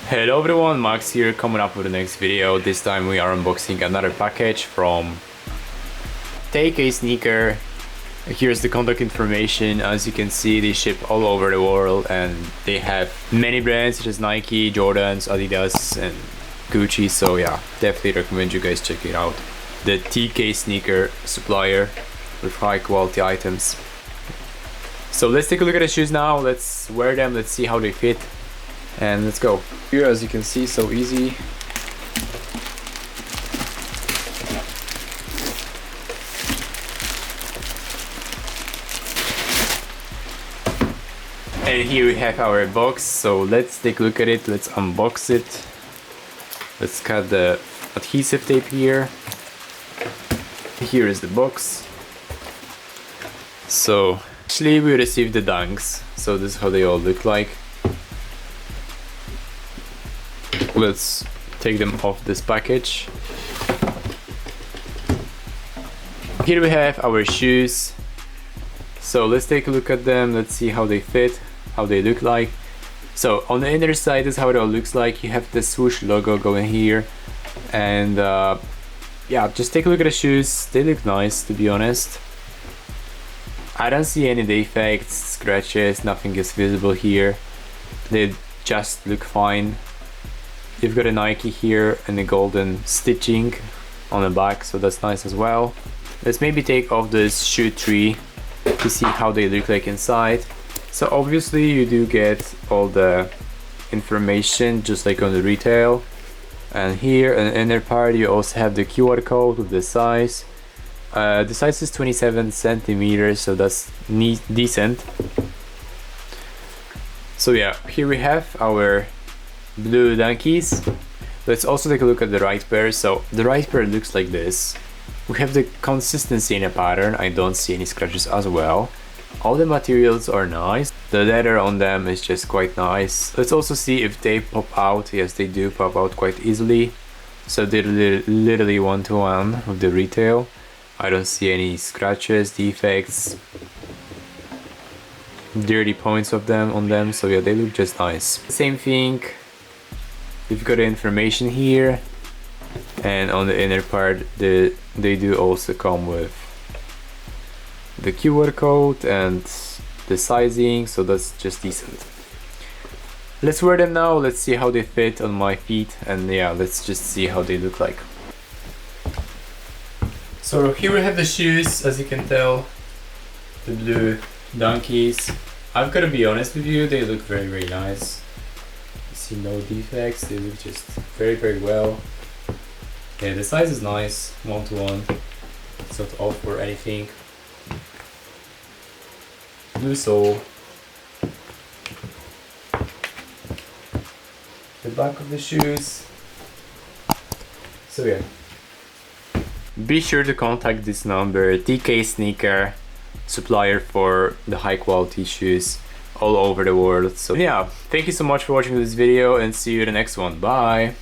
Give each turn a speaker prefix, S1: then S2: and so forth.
S1: Hello everyone, Max here, coming up with the next video. This time we are unboxing another package from TKSneakers. Here's the contact information. As you can see, they ship all over the world and they have many brands such as Nike, Jordans, Adidas and Gucci. So yeah, definitely recommend you guys check it out. The TKSneakers supplier with high quality items. So let's take a look at the shoes now. Let's wear them, let's see how they fit. And let's go. Here, as you can see, so easy. And here we have our box, so let's take a look at it, let's unbox it. Let's cut the adhesive tape here. Here is the box. So actually we received the dunks, so this is how they all look like. Let's take them off this package. Here we have our shoes. So let's take a look at them. Let's see how they fit, how they look like. So on the inner side, this is how it all looks like. You have the swoosh logo going here. And yeah, just take a look at the shoes. They look nice, to be honest. I don't see any defects, scratches, nothing is visible here. They just look fine. You've got a Nike here and the golden stitching on the back, so that's nice as well. Let's maybe take off this shoe tree to see how they look like inside. So obviously you do get all the information just like on the retail. And here in the inner part you also have the QR code with the size. The size is 27 centimeters, so that's decent. So yeah, here we have our blue Dunkies. Let's also take a look at the right pair. So the right pair looks like this. We have the consistency in a pattern. I don't see any scratches as well. All the materials are nice. The leather on them is just quite nice. Let's also see if they pop out. Yes, they do pop out quite easily. So they're literally one-to-one with the retail. I don't see any scratches, defects, dirty points of them on them. So yeah, they look just nice. Same thing. We've got the information here, and on the inner part they do also come with the QR code and the sizing, so that's just decent. Let's wear them now, let's see how they fit on my feet, and yeah, let's just see how they look like. So here we have the shoes, as you can tell, the blue Dunkies. I've got to be honest with you, they look very nice. See no defects, they look just very well. Yeah, the size is nice, one-to-one. It's not off or anything. Blue sole. The back of the shoes. So yeah. Be sure to contact this number, TKSneakers, supplier for the high quality shoes all over the world. So yeah, thank you so much for watching this video and see you in the next one. Bye.